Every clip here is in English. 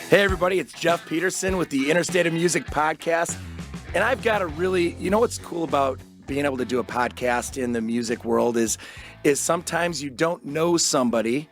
Hey everybody, it's Jeff Peterson with the Interstate of Music podcast. And I've got a really, what's cool about being able to do a podcast in the music world is sometimes you don't know somebody,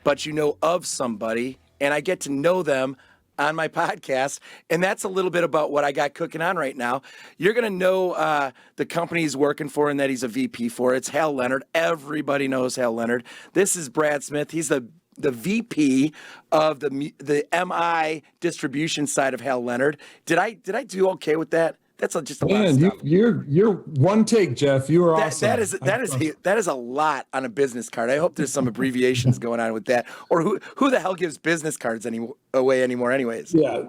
but you know of somebody, and I get to know them on my podcast. And that's a little bit about what I got cooking on right now. You're going to know the company he's working for and that he's a VP for. It's Hal Leonard. Everybody knows Hal Leonard. This is Brad Smith. He's the VP of the MI distribution side of Hal Leonard. Did I do okay with that? That's just a lot of stuff. You're one take, Jeff. You are awesome. That is a lot on a business card. I hope there's some abbreviations going on with that. Or who the hell gives business cards away anymore anyways? Yeah.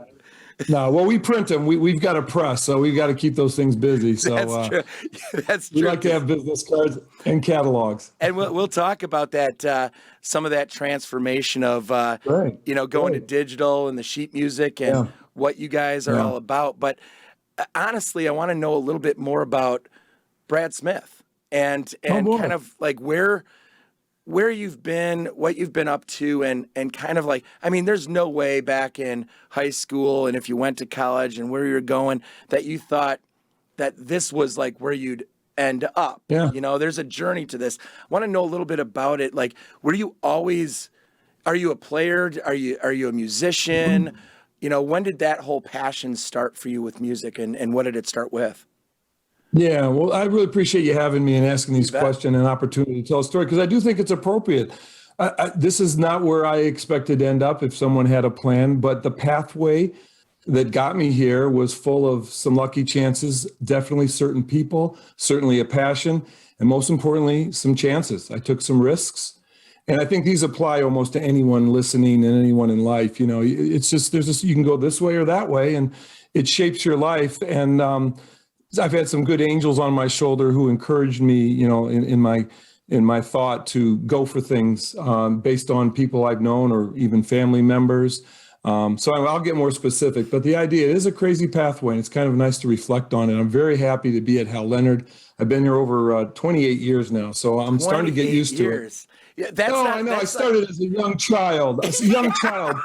No, well, we print them. We've got a press, so we've got to keep those things busy. So that's true. That's true. We like to have business cards and catalogs. And we'll talk about that, some of that transformation of, going to digital and the sheet music and what you guys are all about. But honestly, I want to know a little bit more about Brad Smith and kind of like where you've been, what you've been up to, and kind of like, I mean, there's no way back in high school and if you went to college and where you were going that you thought that this was like where you'd end up. Yeah. There's a journey to this. I want to know a little bit about it. Like, are you a player? Are you a musician? When did that whole passion start for you with music and what did it start with? Yeah, well, I really appreciate you having me and asking these questions and opportunity to tell a story because I do think it's appropriate. This is not where I expected to end up if someone had a plan, but the pathway that got me here was full of some lucky chances, definitely certain people, certainly a passion, and most importantly, some chances. I took some risks. And I think these apply almost to anyone listening and anyone in life. It's just you can go this way or that way, and it shapes your life. And I've had some good angels on my shoulder who encouraged me, in my thought to go for things based on people I've known or even family members. So I'll get more specific, but the idea is a crazy pathway, and it's kind of nice to reflect on it. I'm very happy to be at Hal Leonard. I've been here over 28 years now, so I'm starting to get used to it. Yeah, I know. I started as a young child.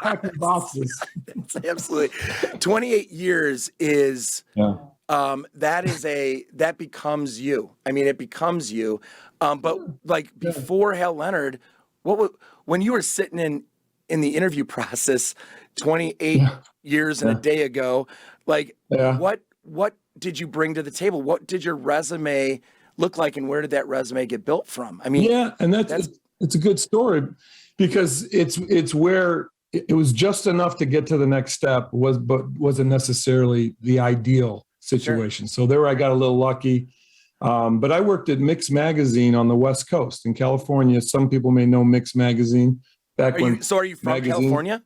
Packing boxes. That's absolutely. 28 years is. Yeah. That becomes you. I mean, it becomes you. But like before Hal Leonard, when you were sitting in the interview process 28 years and a day ago, like what did you bring to the table? What did your resume look like, and where did that resume get built from? I mean, and it's a good story because it's where it was just enough to get to the next step but wasn't necessarily the ideal situation. Sure. So there I got a little lucky. But I worked at Mix Magazine on the West Coast in California. Some people may know Mix Magazine. Are you from California?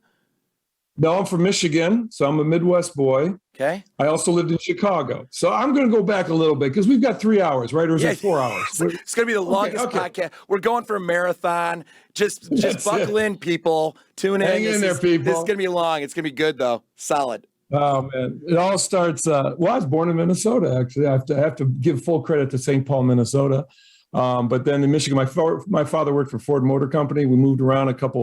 No, I'm from Michigan, so I'm a Midwest boy. Okay. I also lived in Chicago. So I'm going to go back a little bit because we've got 3 hours, right? Or is it 4 hours? It's going to be the longest podcast. We're going for a marathon. Just buckle in, people. Tune in. Hang in there, people. This is going to be long. It's going to be good, though. Solid. Oh, man. It all starts, I was born in Minnesota, actually. I have to give full credit to St. Paul, Minnesota. But then in Michigan, my father worked for Ford Motor Company. We moved around a couple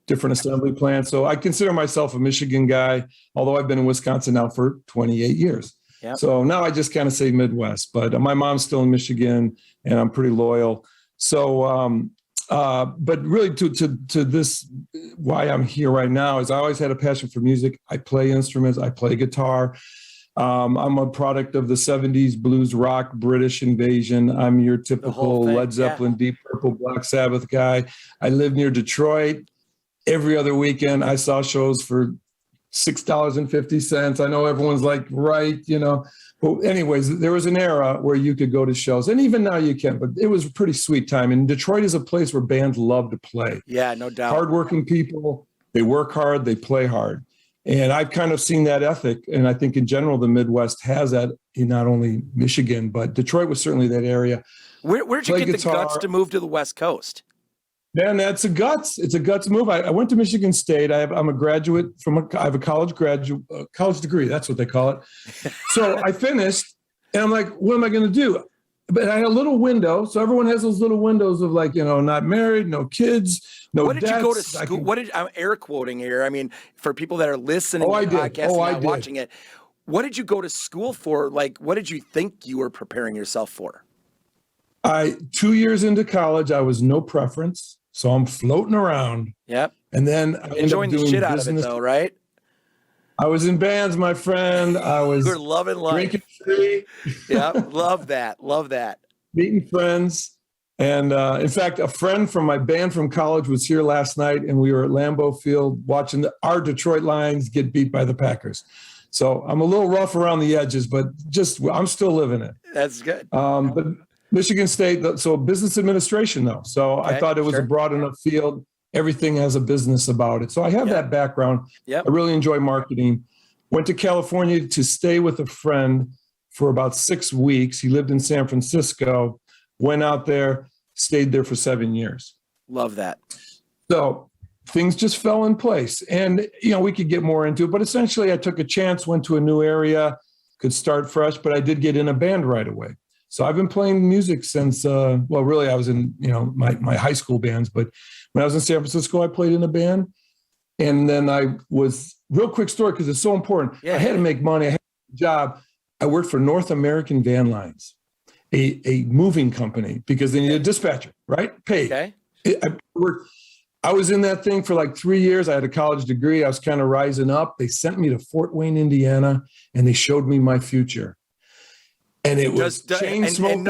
different assembly plants. So I consider myself a Michigan guy, although I've been in Wisconsin now for 28 years. Yep. So now I just kind of say Midwest. But my mom's still in Michigan, and I'm pretty loyal. So, but really to this, why I'm here right now is I always had a passion for music. I play instruments. I play guitar. I'm a product of the 70s blues rock British invasion. I'm your typical Led Zeppelin, Deep Purple, Black Sabbath guy. I live near Detroit. Every other weekend I saw shows for $6.50. I know everyone's like, right, But anyways, there was an era where you could go to shows, and even now you can, but it was a pretty sweet time. And Detroit is a place where bands love to play. Yeah, no doubt. Hardworking people, they work hard, they play hard. And I've kind of seen that ethic. And I think in general, the Midwest has that in not only Michigan, but Detroit was certainly that area. Where'd you get the guts to move to the West Coast? Man, that's a guts. It's a guts move. I went to Michigan State. I'm a graduate I have a college degree. That's what they call it. So I finished and I'm like, what am I going to do? but I had a little window. So everyone has those little windows of like, not married, no kids, no What did you go to debts. school? I'm air quoting here. I mean, for people that are listening I to the did. podcast and I not did. watching it, what did you go to school for? Like, what did you think you were preparing yourself for? 2 years into college, I was no preference. So I'm floating around. Yep. And then I enjoying the shit out business. of it though, right? I was in bands, my friend. I was You're loving life. Drinking free. Yeah, love that. Love that. Meeting friends. And in fact, a friend from my band from college was here last night, and we were at Lambeau Field watching our Detroit Lions get beat by the Packers. So I'm a little rough around the edges, but I'm still living it. That's good. But Michigan State, so business administration though. So okay, I thought it was a broad enough field. Everything has a business about it. So I have that background. I really enjoy marketing. Went to California to stay with a friend for about 6 weeks. He lived in San Francisco, went out there, stayed there for 7 years. Love that. So things just fell in place. And, we could get more into it, but essentially I took a chance, went to a new area, could start fresh, but I did get in a band right away. So I've been playing music since, really I was in, my high school bands, but when I was in San Francisco, I played in a band. And then real quick story, because it's so important. I had to make money. I had a job. I worked for North American Van Lines, a moving company, because they need a dispatcher, right? Paid. Okay. I was in that thing for like 3 years. I had a college degree. I was kind of rising up. They sent me to Fort Wayne, Indiana, and they showed me my future. And it was chain smoking.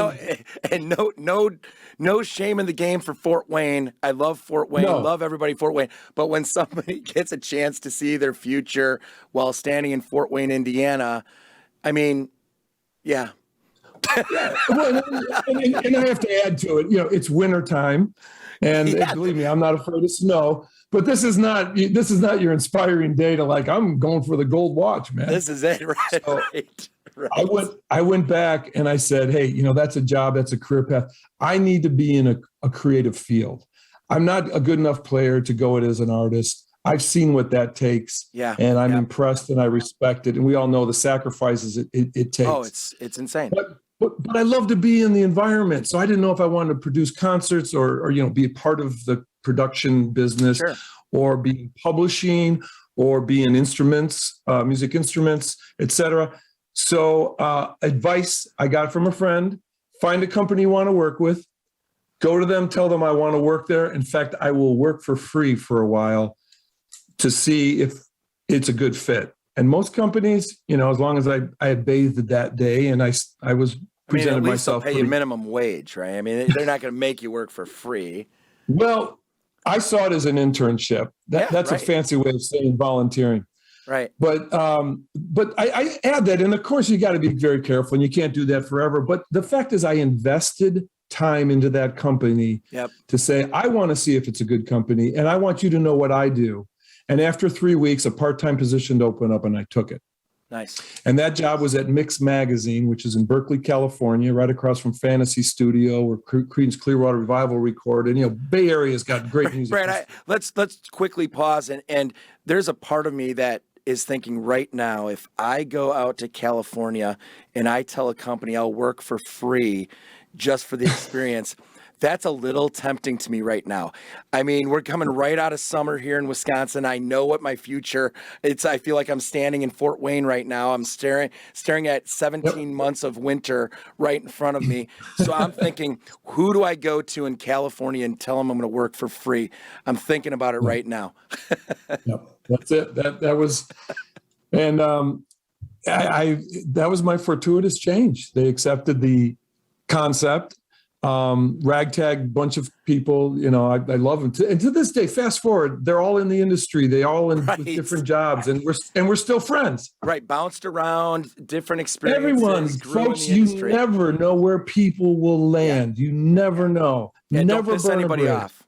No shame in the game for Fort Wayne. I love Fort Wayne. Love everybody Fort Wayne. But when somebody gets a chance to see their future while standing in Fort Wayne, Indiana, I mean, yeah. Well, and I have to add to it. It's wintertime, and believe me, I'm not afraid of snow. But this is not your inspiring day to like, I'm going for the gold watch, man. This is it, right? So, right. Right. I went back and I said, hey, that's a job, that's a career path. I need to be in a creative field. I'm not a good enough player to go it as an artist. I've seen what that takes. Yeah. And I'm impressed and I respect it. And we all know the sacrifices it takes. Oh, it's insane. But I love to be in the environment. So I didn't know if I wanted to produce concerts or be a part of the production business, or be in publishing, or be in instruments, music instruments, etc. So advice I got from a friend: find a company you want to work with, go to them, tell them I want to work there. In fact, I will work for free for a while to see if it's a good fit. And most companies, as long as I had bathed that day and I was presented myself. They'll pay you minimum wage, right? I mean, they're not going to make you work for free. Well, I saw it as an internship. That's a fancy way of saying volunteering. Right. But I add that, and of course you got to be very careful, and you can't do that forever. But the fact is, I invested time into that company to say, I want to see if it's a good company, and I want you to know what I do. And after 3 weeks, a part-time position opened up, and I took it. Nice. And that job was at Mix Magazine, which is in Berkeley, California, right across from Fantasy Studio, where Creedence Clearwater Revival recorded. Bay Area's got great music. Right. Let's quickly pause, and there's a part of me that is thinking right now, if I go out to California and I tell a company I'll work for free just for the experience, that's a little tempting to me right now. I mean, we're coming right out of summer here in Wisconsin. I know what my future, I feel like I'm standing in Fort Wayne right now. I'm staring at 17 months of winter right in front of me. So I'm thinking, who do I go to in California and tell them I'm going to work for free? I'm thinking about it right now. That's it. That was, and that was my fortuitous change. They accepted the concept. Ragtag bunch of people, I love them. And to this day, fast forward, they're all in the industry. They all in with different jobs, and we're still friends. Right, bounced around, different experiences. Everyone, folks, you never know where people will land. You never know. Yeah, never don't piss burn anybody off.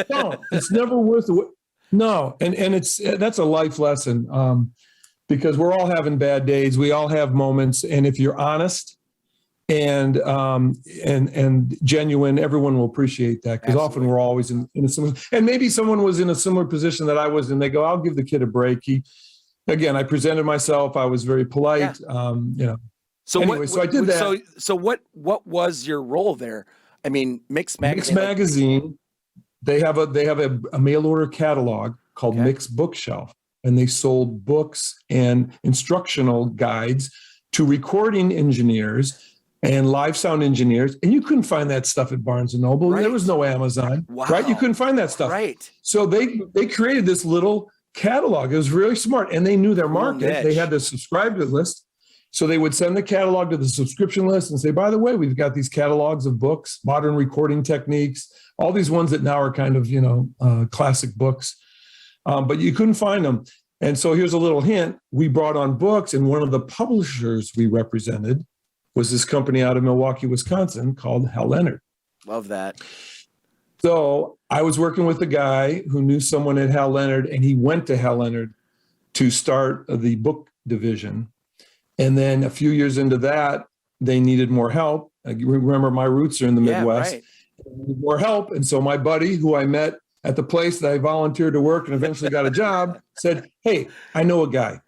No, it's never worth it. No, and that's a life lesson, because we're all having bad days. We all have moments, and if you're honest and genuine, everyone will appreciate that, because often we're always in a similar. And maybe someone was in a similar position that I was, and they go, "I'll give the kid a break." I presented myself. I was very polite. So anyway, so I did that. So what was your role there? I mean, Mix Magazine. Mix Magazine, they have a mail order catalog called Mix Bookshelf, and they sold books and instructional guides to recording engineers and live sound engineers. And you couldn't find that stuff at Barnes and Noble. Right. There was no Amazon, right? You couldn't find that stuff. Right. So they created this little catalog. It was really smart, and they knew their market. They had the subscriber list. So they would send the catalog to the subscription list and say, by the way, we've got these catalogs of books, modern recording techniques, all these ones that now are kind of, classic books, but you couldn't find them. And so here's a little hint. We brought on books, and one of the publishers we represented was this company out of Milwaukee, Wisconsin called Hal Leonard. Love that. So I was working with a guy who knew someone at Hal Leonard, and he went to Hal Leonard to start the book division. And then a few years into that, they needed more help. Remember, my roots are in the Midwest. Right. More help. And so my buddy, who I met at the place that I volunteered to work and eventually got a job, said, hey, I know a guy.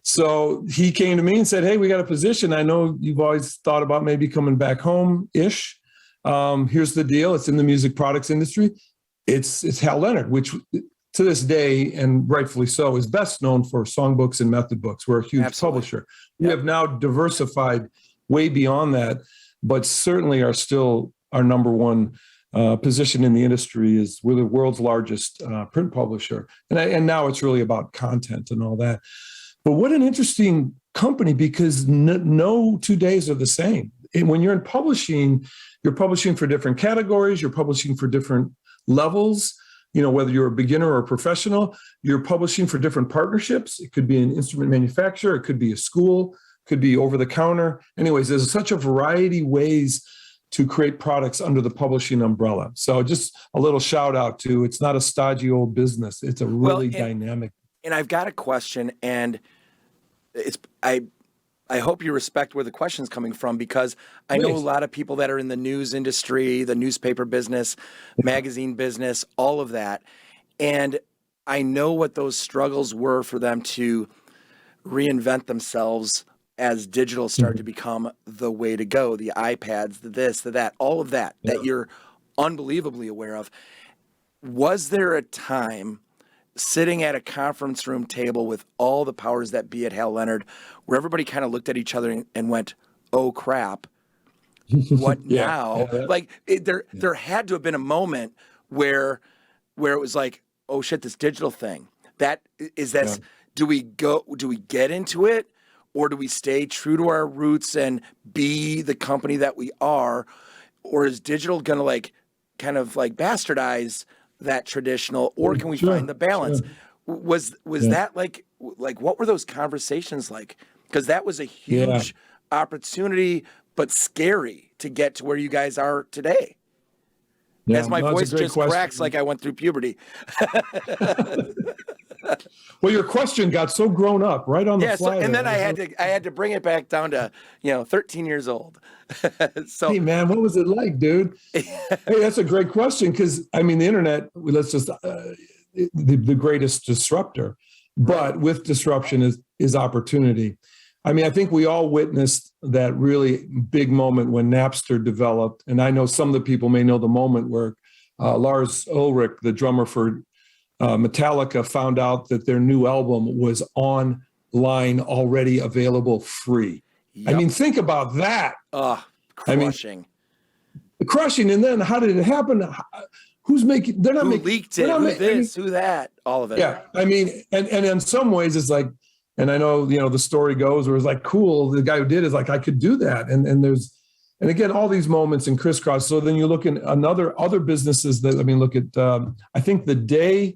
So he came to me and said, hey, we got a position. I know you've always thought about maybe coming back home-ish. Here's the deal. It's in the music products industry. It's Hal Leonard, which to this day, and rightfully so, is best known for songbooks and method books. We're a huge publisher. We have now diversified way beyond that, but certainly are still our number one position in the industry is we're the world's largest print publisher. And now it's really about content and all that. But what an interesting company, because no 2 days are the same. And when you're in publishing, you're publishing for different categories, you're publishing for different levels. Whether you're a beginner or a professional, you're publishing for different partnerships. It could be an instrument manufacturer, it could be a school, it could be over the counter. Anyways, there's such a variety of ways to create products under the publishing umbrella. So just a little shout out to, it's not a stodgy old business. It's a really dynamic. And I've got a question, and I hope you respect where the question's coming from, because I know a lot of people that are in the news industry, the newspaper business, magazine business, all of that. And I know what those struggles were for them to reinvent themselves as digital started to become the way to go, the iPads, the this, the that, all of that, that you're unbelievably aware of. Was there a time sitting at a conference room table with all the powers that be at Hal Leonard where everybody kind of looked at each other and went, oh crap, what now? There had to have been a moment where it was like, oh shit, this digital thing, do we get into it, or do we stay true to our roots and be the company that we are? Or is digital going to kind of bastardize that traditional, or can we find the balance? Was that like what were those conversations like? Because that was a huge opportunity, but scary to get to where you guys are today. As my voice just cracks like I went through puberty. Well, your question got so grown up right on the fly. And then I had to bring it back down to 13 years old. So, hey man, what was it like, dude? Hey, that's a great question, because the internet, let's just the greatest disruptor, but with disruption is opportunity. I think we all witnessed that really big moment when Napster developed, and I know some of the people may know the moment where Lars Ulrich, the drummer for Metallica, found out that their new album was online already available free. Yep. Think about that. Crushing. Crushing. And then how did it happen? Who's making? They're not who making. Leaked it? Who this? Who that? All of it. Yeah. And in some ways, it's like, and I know the story goes where it's like, cool. The guy who did it is like, I could do that. And again, all these moments in crisscross. So then you look in other businesses that, look at, I think the day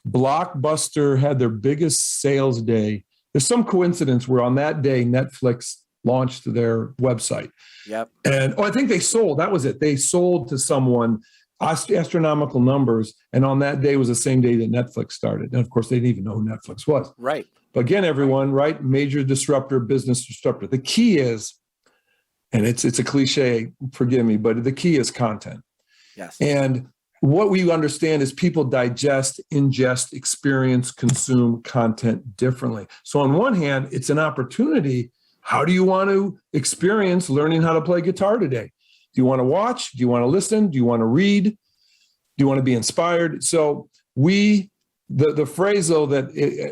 Blockbuster had their biggest sales day, there's some coincidence where on that day, Netflix launched their website. Yep. And I think they sold, that was it. They sold to someone astronomical numbers. And on that day was the same day that Netflix started. And of course, they didn't even know who Netflix was. Right. But again, everyone, right? Major disruptor, business disruptor. The key is, and it's a cliche, forgive me, but the key is content. Yes. And what we understand is people digest, ingest, experience, consume content differently. So on one hand, it's an opportunity. How do you want to experience learning how to play guitar today? Do you want to watch? Do you want to listen? Do you want to read? Do you want to be inspired? So the phrase though,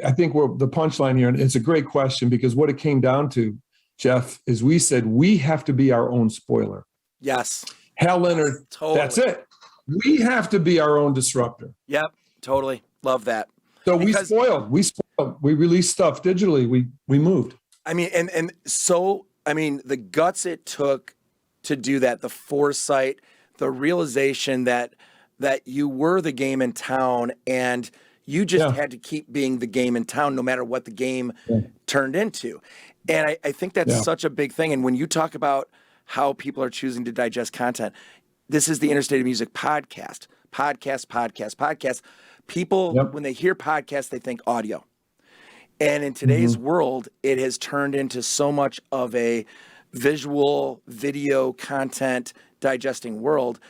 I think we're the punchline here, and it's a great question, because what it came down to, Jeff, is we said we have to be our own spoiler. Yes. Hal Leonard, Totally. That's it. We have to be our own disruptor. Yep, totally. Love that. So we spoiled. We released stuff digitally. We moved. I mean, and so, I mean, the guts it took to do that, the foresight, the realization that you were the game in town, and you just had to keep being the game in town no matter what the game turned into. And I think that's such a big thing. And when you talk about how people are choosing to digest content, this is the Interstate of Music podcast. People, when they hear podcasts, they think audio. And in today's world, it has turned into so much of a visual, video content digesting world.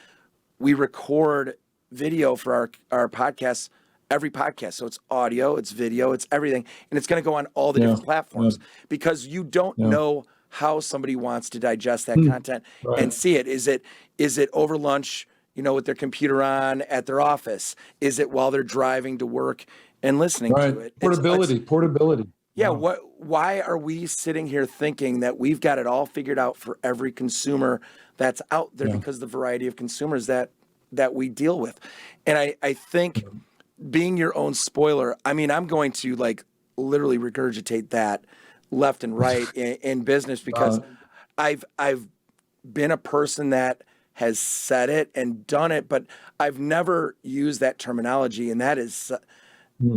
We record video for our podcasts, every podcast. So it's audio, it's video, it's everything. And it's going to go on all the different platforms because you don't know how somebody wants to digest that content and see it. Is it over lunch, with their computer on at their office? Is it while they're driving to work and listening to it? Portability. Yeah. Why are we sitting here thinking that we've got it all figured out for every consumer that's out there because of the variety of consumers that we deal with? And I think being your own spoiler, I mean, I'm going to literally regurgitate that left and right in business, because I've been a person that has said it and done it, but I've never used that terminology. And that is,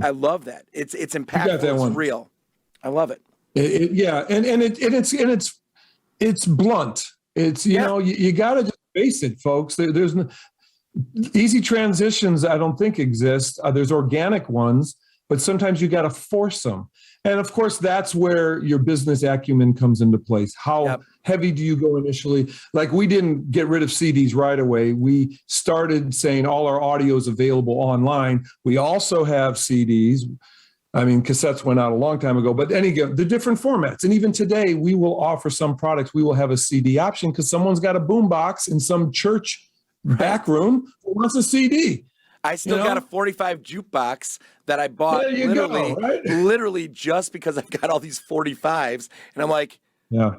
I love that. It's impactful. It's real. I love it. It's blunt. It's, you got to just face it, folks. There's no easy transitions. I don't think exist. There's organic ones, but sometimes you got to force them. And of course, that's where your business acumen comes into place. How heavy do you go initially? We didn't get rid of CDs right away. We started saying all our audio is available online. We also have CDs. I mean, cassettes went out a long time ago, but the different formats. And even today, we will offer some products. We will have a CD option because someone's got a boombox in some church back room who wants a CD. I still got a 45 jukebox that I bought literally just because I've got all these 45s. And I'm like,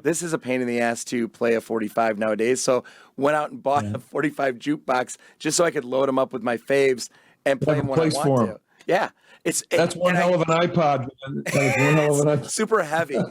this is a pain in the ass to play a 45 nowadays. So went out and bought a 45 jukebox just so I could load them up with my faves and play them when I want to. Yeah. That's one hell of an iPod. That is one hell of an iPod.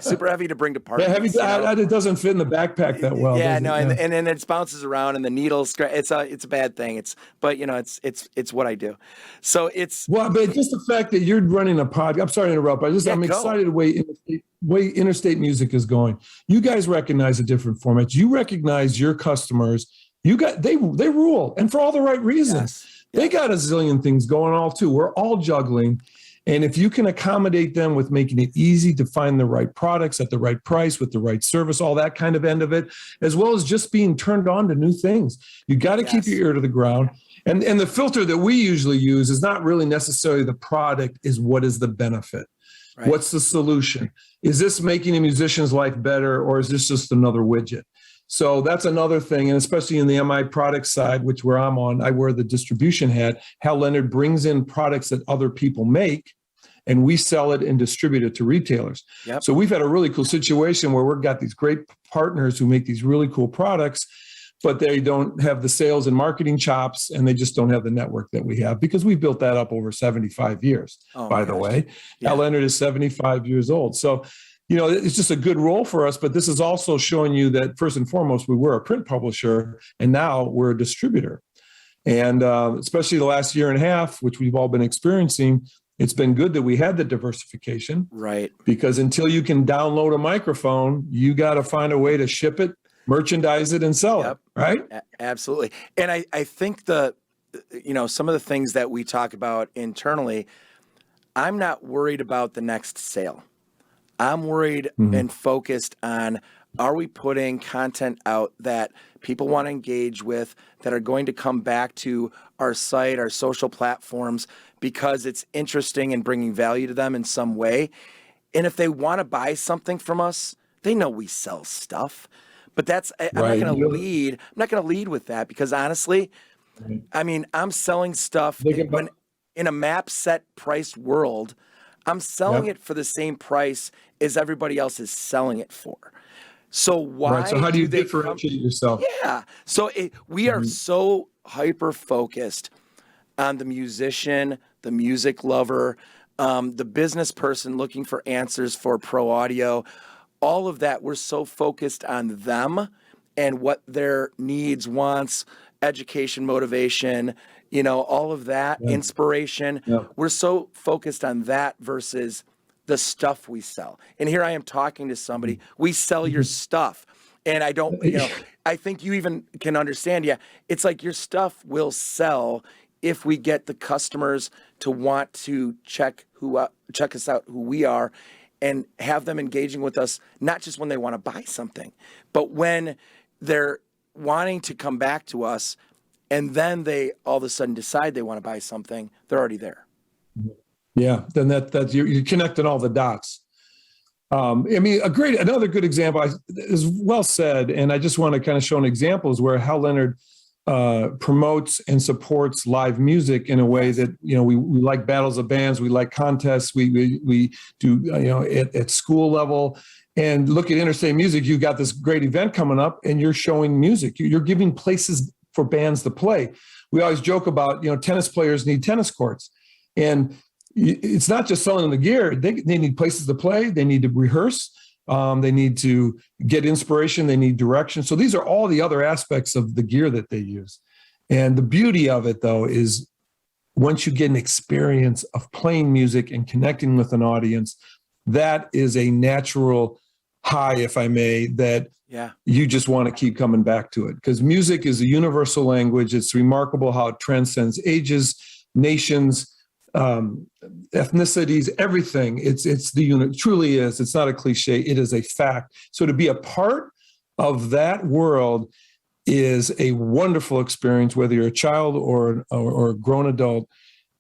Super heavy to bring to parties. Yeah, it doesn't fit in the backpack that well. Yeah, no, and then it bounces around and the needles. It's a bad thing. It's what I do. So but just the fact that you're running a podcast. I'm sorry to interrupt. I'm excited the way Interstate Music is going. You guys recognize the different formats. You recognize your customers. They rule, and for all the right reasons. Yes. They got a zillion things going on too. We're all juggling. And if you can accommodate them with making it easy to find the right products at the right price with the right service, all that kind of end of it, as well as just being turned on to new things, you got to keep your ear to the ground. And the filter that we usually use is not really necessarily the product, is what is the benefit? Right. What's the solution? Is this making a musician's life better, or is this just another widget? So that's another thing, and especially in the MI product side, which where I'm on, I wear the distribution hat. Hal Leonard brings in products that other people make, and we sell it and distribute it to retailers. Yep. So we've had a really cool situation where we've got these great partners who make these really cool products, but they don't have the sales and marketing chops, and they just don't have the network that we have, because we built that up over 75 years, by the way. Hal Leonard is 75 years old. So it's just a good role for us, but this is also showing you that first and foremost, we were a print publisher and now we're a distributor. And especially the last year and a half, which we've all been experiencing, it's been good that we had the diversification. Right. Because until you can download a microphone, you got to find a way to ship it, merchandise it, and sell it. Right. Absolutely. And I think some of the things that we talk about internally, I'm not worried about the next sale. I'm worried and focused on, are we putting content out that people want to engage with, that are going to come back to our site, our social platforms, because it's interesting and bringing value to them in some way? And if they want to buy something from us, They know we sell stuff, but I'm not Right. going to lead. I'm not going to lead with that because honestly, I mean, I'm selling stuff They can, when in a map set priced world, I'm selling yeah. it for the same price as everybody else is selling it for. So Right. So why how do do you they come? differentiate yourself? Yeah. So we are Mhm. so hyper focused on the musician, the music lover, the business person looking for answers for pro audio, all of that. We're so focused on them and what their needs, wants, education, motivation, all of that, Yeah. inspiration. Yeah. We're so focused on that versus the stuff we sell. And here I am talking to somebody, we sell your stuff. And I don't, I think you even can understand, yeah, it's like your stuff will sell if we get the customers to want to check us out, who we are, and have them engaging with us, not just when they want to buy something, but when they're wanting to come back to us, and then they all of a sudden decide they want to buy something, they're already there. Yeah. Then that's you're connecting all the dots. I mean, another good example is well said, and I just want to kind of show an example is where Hal Leonard promotes and supports live music in a way that we like battles of bands, we like contests, we do at school level. And look at Interstate Music, you got this great event coming up, and you're showing music. You're giving places for bands to play. We always joke about tennis players need tennis courts, and it's not just selling the gear. They need places to play. They need to rehearse. They need to get inspiration. They need direction. So these are all the other aspects of the gear that they use. And the beauty of it, though, is once you get an experience of playing music and connecting with an audience, that is a natural high, if I may, that you just want to keep coming back to it. Because music is a universal language. It's remarkable how it transcends ages, nations, ethnicities, everything. It's the unit. It truly is. It's not a cliche. It is a fact. So to be a part of that world is a wonderful experience, whether you're a child or a grown adult.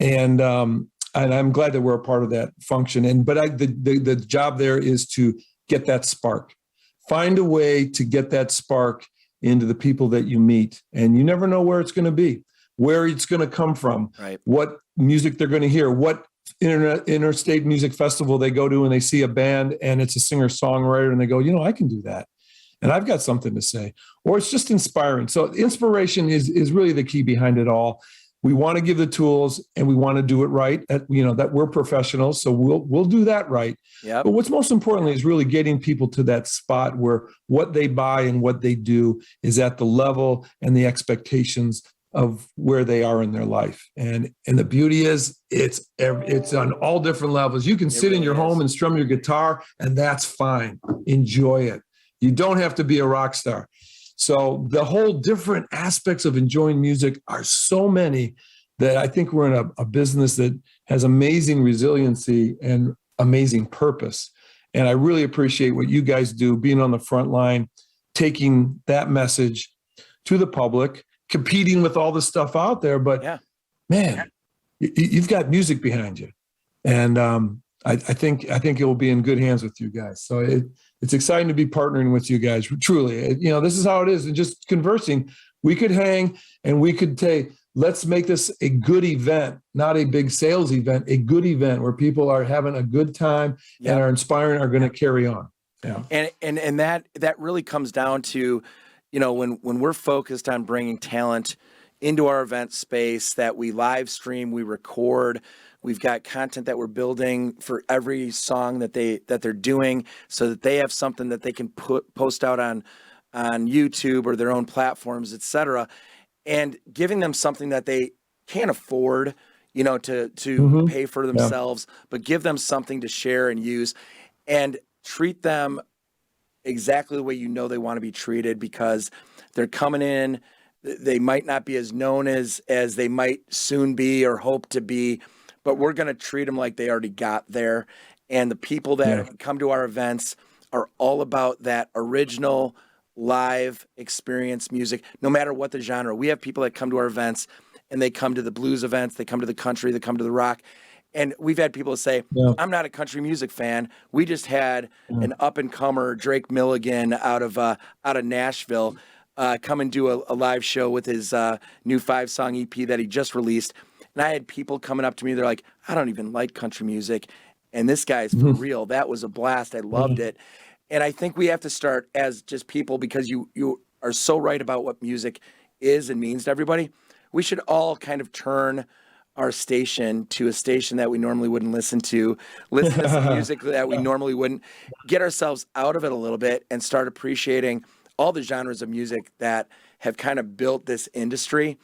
And I'm glad that we're a part of that function. But the job there is to get that spark. Find a way to get that spark into the people that you meet, and you never know where it's going to be, where it's going to come from, what music they're going to hear, what interstate music festival they go to and they see a band and it's a singer-songwriter and they go, I can do that. And I've got something to say. Or it's just inspiring. So inspiration is really the key behind it all. We want to give the tools and we want to do it right. That we're professionals, so we'll do that right. Yep. But what's most importantly is really getting people to that spot where what they buy and what they do is at the level and the expectations of where they are in their life. And the beauty is it's on all different levels. You can sit in your home and strum your guitar, and that's fine. Enjoy it. You don't have to be a rock star. So the whole different aspects of enjoying music are so many that I think we're in a business that has amazing resiliency and amazing purpose. And I really appreciate what you guys do, being on the front line, taking that message to the public, competing with all the stuff out there. But man, you've got music behind you. And I think it will be in good hands with you guys. So it's exciting to be partnering with you guys. Truly, this is how it is. And just conversing, we could hang and we could say, let's make this a good event, not a big sales event, a good event where people are having a good time and are inspiring, are going to carry on. Yeah. And that really comes down to, when we're focused on bringing talent into our event space, that we live stream, we record. We've got content that we're building for every song that they're doing, so that they have something that they can post out on YouTube or their own platforms, etc. And giving them something that they can't afford, to pay for themselves, but give them something to share and use, and treat them exactly the way they want to be treated, because they're coming in. They might not be as known as they might soon be or hope to be, but we're going to treat them like they already got there. And the people that come to our events are all about that original live experience music, no matter what the genre. We have people that come to our events and they come to the blues events, they come to the country, they come to the rock, And we've had people say, Yeah. I'm not a country music fan. We just had an up-and-comer, Drake Milligan, out of Nashville, come and do a live show with his new 5-song EP that he just released. And I had people coming up to me. They're like, I don't even like country music. And this guy's for real. That was a blast. I loved it. And I think we have to start as just people, because you are so right about what music is and means to everybody. We should all kind of turn our station to a station that we normally wouldn't listen to some music that we normally wouldn't, get ourselves out of it a little bit and start appreciating all the genres of music that have kind of built this industry,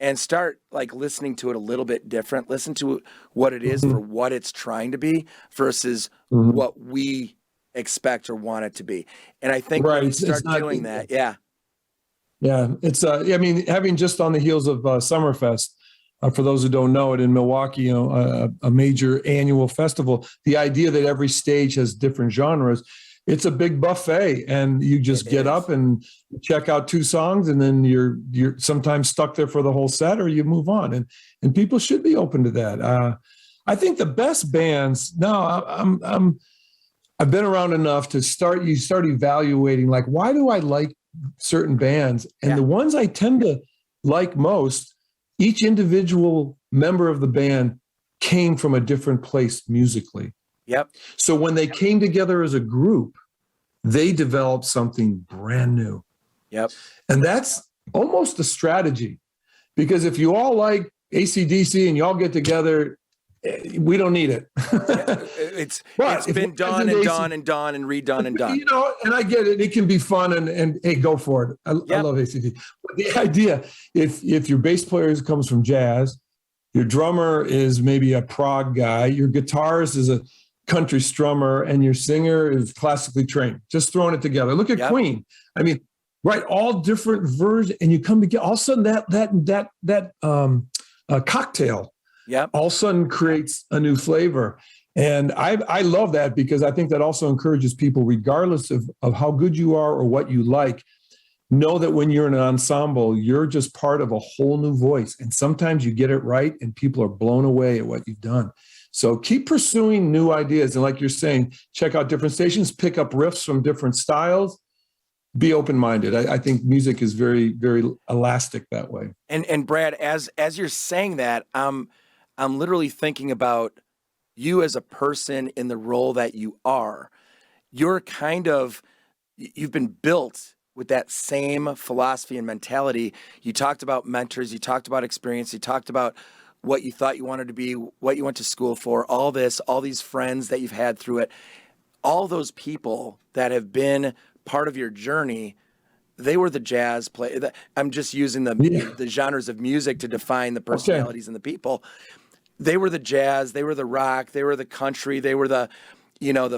and start like listening to it a little bit different, listen to what it is for what it's trying to be versus what we expect or want it to be. And I think when we start doing that, yeah, it's I mean, having just on the heels of Summerfest, for those who don't know it, in Milwaukee, a major annual festival, the idea that every stage has different genres, it's a big buffet, and you just get up and check out 2 songs, and then you're sometimes stuck there for the whole set, or you move on, and people should be open to that. I think the best bands now, I've been around enough to start evaluating, like, why do I like certain bands? And the ones I tend to like most, each individual member of the band came from a different place musically. Yep. So when they came together as a group, they developed something brand new. Yep. And that's almost a strategy, because if you all like AC/DC and you all get together, we don't need it. It's been done and done and done and redone and done. You know, and I get it. It can be fun, and hey, go for it. I love AC/DC. But the idea, if your bass player comes from jazz, your drummer is maybe a prog guy, your guitarist is a country strummer, and your singer is classically trained, just throwing it together. Look at Queen. I mean, right, all different versions, and you come together. All of a sudden, that cocktail, all of a sudden creates a new flavor. And I love that, because I think that also encourages people, regardless of how good you are or what you like, know that when you're in an ensemble, you're just part of a whole new voice. And sometimes you get it right, and people are blown away at what you've done. So keep pursuing new ideas. And like you're saying, check out different stations, pick up riffs from different styles, be open-minded. I think music is very, very elastic that way. And Brad, as you're saying that, I'm literally thinking about you as a person in the role that you are. You've been built with that same philosophy and mentality. You talked about mentors, you talked about experience, you talked about what you thought you wanted to be, what you went to school for, all these friends that you've had through it. All those people that have been part of your journey, they were the jazz play. I'm just using the genres of music to define the personalities and the people. They were the jazz, they were the rock, they were the country, they were the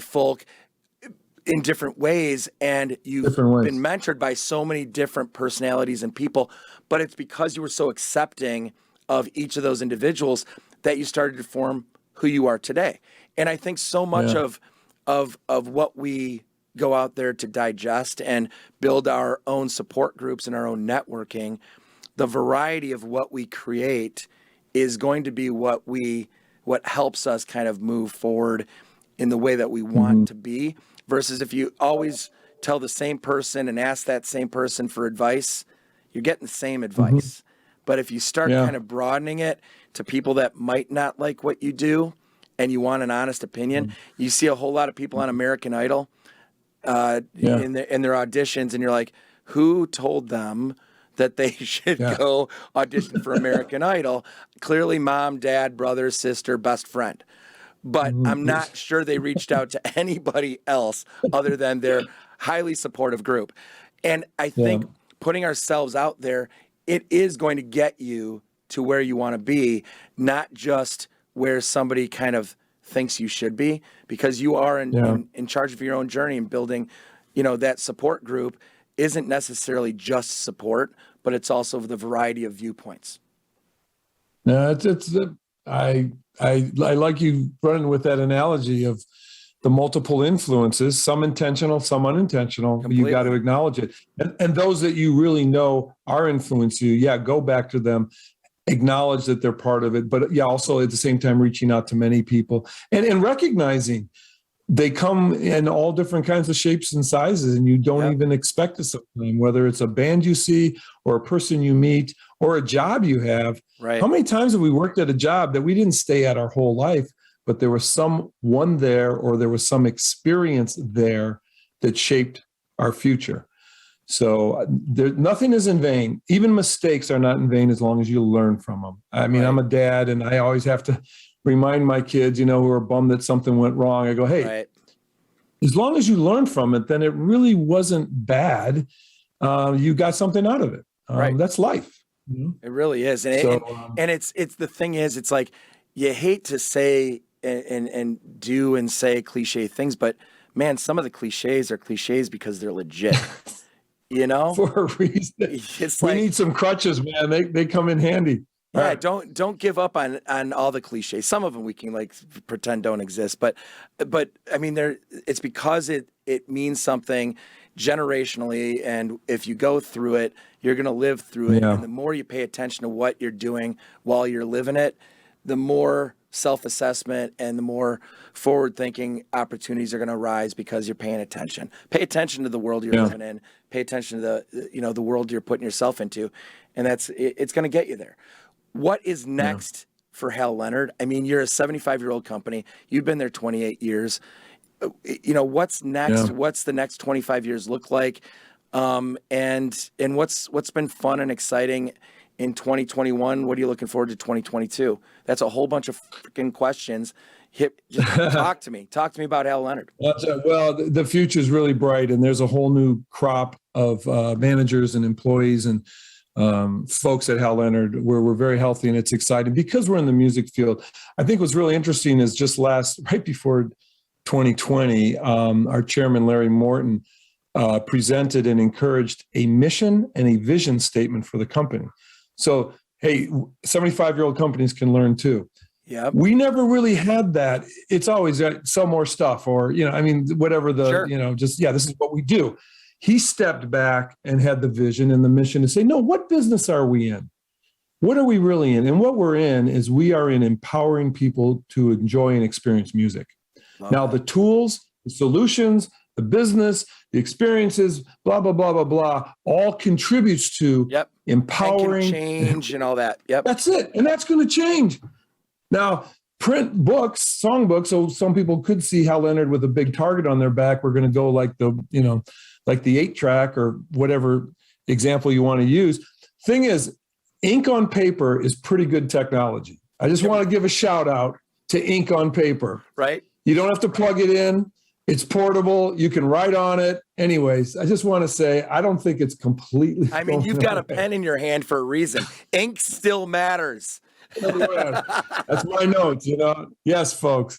folk, in different ways. And you've been mentored by so many different personalities and people, but it's because you were so accepting of each of those individuals that you started to form who you are today. And I think so much of what we go out there to digest and build our own support groups and our own networking, the variety of what we create is going to be what helps us kind of move forward in the way that we want to be, versus if you always tell the same person and ask that same person for advice, you're getting the same advice. But if you start kind of broadening it to people that might not like what you do and you want an honest opinion, you see a whole lot of people on American Idol in their auditions, and you're like, who told them that they should go audition for American Idol? Clearly mom, dad, brother, sister, best friend. But I'm not sure they reached out to anybody else other than their highly supportive group. And I think putting ourselves out there, it is going to get you to where you want to be, not just where somebody kind of thinks you should be, because you are in charge of your own journey, and building, that support group isn't necessarily just support, but it's also the variety of viewpoints. No, I like you running with that analogy of the multiple influences, some intentional, some unintentional. Completely. You got to acknowledge it. And those that you really know are influencing you, go back to them. acknowledge that they're part of it, but yeah, also at the same time reaching out to many people and recognizing they come in all different kinds of shapes and sizes, and you don't even expect it sometimes, whether it's a band you see or a person you meet or a job you have. Right. How many times have we worked at a job that we didn't stay at our whole life, but there was someone there or there was some experience there that shaped our future? So nothing is in vain. Even mistakes are not in vain as long as you learn from them. I mean, I'm a dad, and I always have to remind my kids, who are bummed that something went wrong. I go, hey, as long as you learn from it, then it really wasn't bad. You got something out of it. That's life. It really is. And it's the thing is, it's like, you hate to say and do and say cliche things, but man, some of the cliches are cliches because they're legit. For a reason. It's we need some crutches, man. They come in handy. Yeah, right. Don't give up on all the cliches. Some of them we can pretend don't exist, but I mean, it's because it means something generationally, and if you go through it, you're going to live through it. And the more you pay attention to what you're doing while you're living it, the more self-assessment and the more forward-thinking opportunities are going to arise because you're paying attention. Pay attention to the world you're living in. Pay attention to the world you're putting yourself into, and it's going to get you there. What is next for Hal Leonard? I mean, you're a 75-year-old company. You've been there 28 years. What's next? Yeah. What's the next 25 years look like? And what's been fun and exciting in 2021? What are you looking forward to 2022? That's a whole bunch of freaking questions. Just talk to me. Talk to me about Hal Leonard. Well, the future is really bright, and there's a whole new crop of managers and employees and folks at Hal Leonard where we're very healthy, and it's exciting because we're in the music field. I think what's really interesting is right before 2020, our chairman, Larry Morton, presented and encouraged a mission and a vision statement for the company. So, hey, 75-year-old companies can learn too. Yeah, we never really had that. It's always sell more stuff, or whatever this is what we do. He stepped back and had the vision and the mission to say, no, what business are we in? What are we really in? And what we're in is we are in empowering people to enjoy and experience music. Now, the tools, the solutions, the business, the experiences, blah, blah, blah, blah, blah, all contributes to empowering. And change and all that. Yep. That's it. And that's going to change. Now, print books, songbooks, so some people could see Hal Leonard with a big target on their back. We're going to go like the 8-track or whatever example you want to use. Thing is, ink on paper is pretty good technology. I just want to give a shout out to ink on paper. Right. You don't have to plug it in. It's portable. You can write on it. Anyways, I just want to say, I don't think it's completely. I mean, you've got a pen in your hand for a reason. Ink still matters. That's my notes, Yes, folks.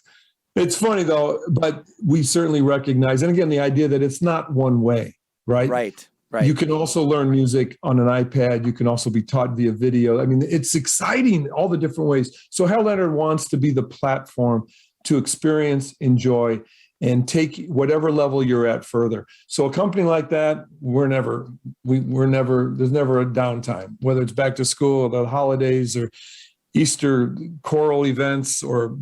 It's funny though, but we certainly recognize, and again, the idea that it's not one way, right? Right. You can also learn music on an iPad. You can also be taught via video. I mean, it's exciting, all the different ways. So Hal Leonard wants to be the platform to experience, enjoy, and take whatever level you're at further. So a company like that, there's never a downtime, whether it's back to school, the holidays, or Easter choral events, or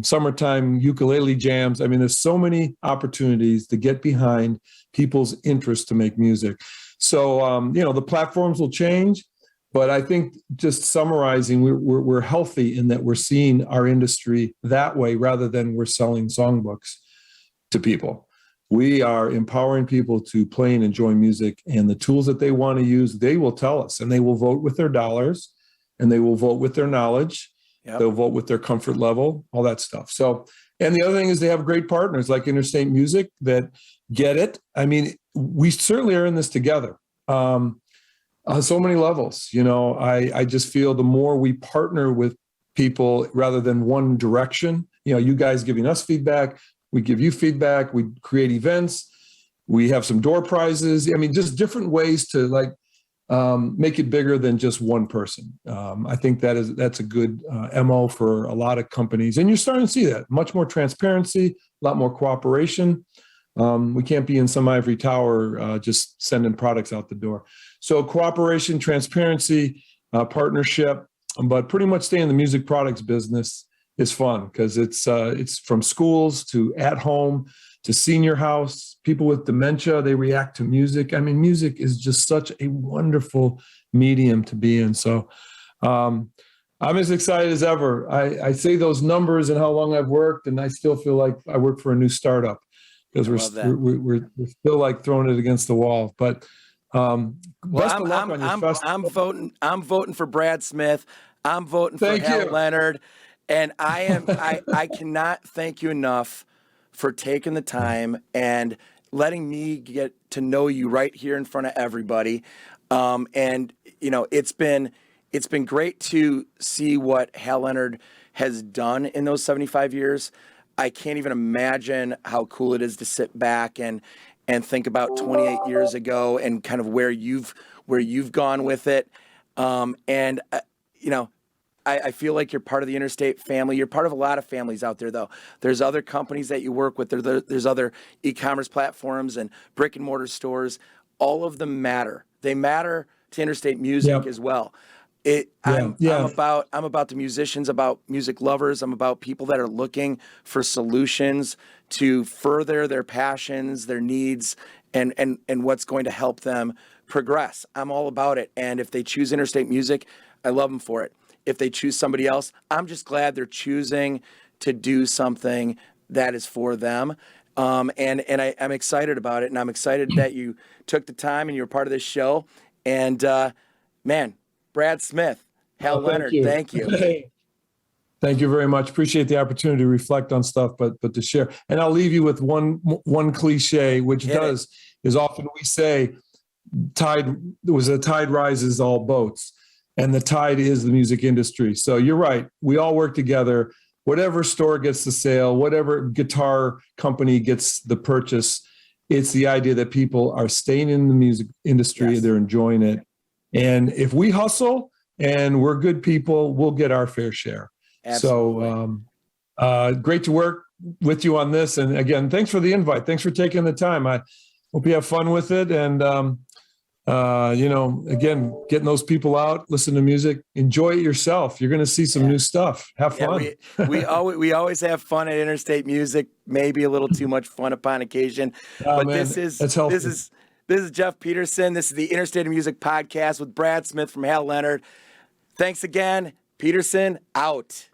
summertime ukulele jams. I mean, there's so many opportunities to get behind people's interest to make music. So, the platforms will change, but I think just summarizing, we're healthy in that we're seeing our industry that way rather than we're selling songbooks to people. We are empowering people to play and enjoy music, and the tools that they want to use, they will tell us, and they will vote with their dollars. And they will vote with their knowledge. Yep. They'll vote with their comfort level, all that stuff. So, and the other thing is they have great partners like Interstate Music that get it. I mean, we certainly are in this together on so many levels. I just feel the more we partner with people rather than one direction, you guys giving us feedback, we give you feedback, we create events, we have some door prizes. I mean, just different ways to make it bigger than just one person. I think that's a good MO for a lot of companies. And you're starting to see that. Much more transparency, a lot more cooperation. We can't be in some ivory tower just sending products out the door. So cooperation, transparency, partnership, but pretty much staying in the music products business is fun because it's from schools to at home to senior house. People with dementia, they react to music. I mean, music is just such a wonderful medium to be in. So I'm as excited as ever. I say those numbers and how long I've worked, and I still feel like I work for a new startup because we're still like throwing it against the wall. But best of luck on your festival. I'm voting for Brad Smith. I'm voting for Hal Leonard, and I cannot thank you enough for taking the time and letting me get to know you right here in front of everybody. And you know, it's been great to see what Hal Leonard has done in those 75 years. I can't even imagine how cool it is to sit back and think about 28 years ago and kind of where you've gone with it. You know, I feel like you're part of the Interstate family. You're part of a lot of families out there, though. There's other companies that you work with. There's other e-commerce platforms and brick and mortar stores. All of them matter. They matter to Interstate Music as well. I'm about the musicians, about music lovers. I'm about people that are looking for solutions to further their passions, their needs, and what's going to help them progress. I'm all about it. And if they choose Interstate Music, I love them for it. If they choose somebody else, I'm just glad they're choosing to do something that is for them. I'm excited about it, and I'm excited that you took the time and you're part of this show. And man, Brad Smith, Hal Leonard, thank you. Thank you very much. Appreciate the opportunity to reflect on stuff, but to share. And I'll leave you with one cliche, which is often we say, tide rises all boats. And the tide is the music industry. So you're right. We all work together. Whatever store gets the sale, whatever guitar company gets the purchase, it's the idea that people are staying in the music industry. Yes. They're enjoying it. And if we hustle and we're good people, we'll get our fair share. Absolutely. So great to work with you on this. And again, thanks for the invite. Thanks for taking the time. I hope you have fun with it. And you know, again, getting those people out, listen to music, enjoy it yourself. You're going to see some new stuff. Have fun. We always have fun at Interstate Music. Maybe a little too much fun upon occasion. But man, this is Jeff Peterson. This is the Interstate Music Podcast with Brad Smith from Hal Leonard. Thanks again. Peterson out.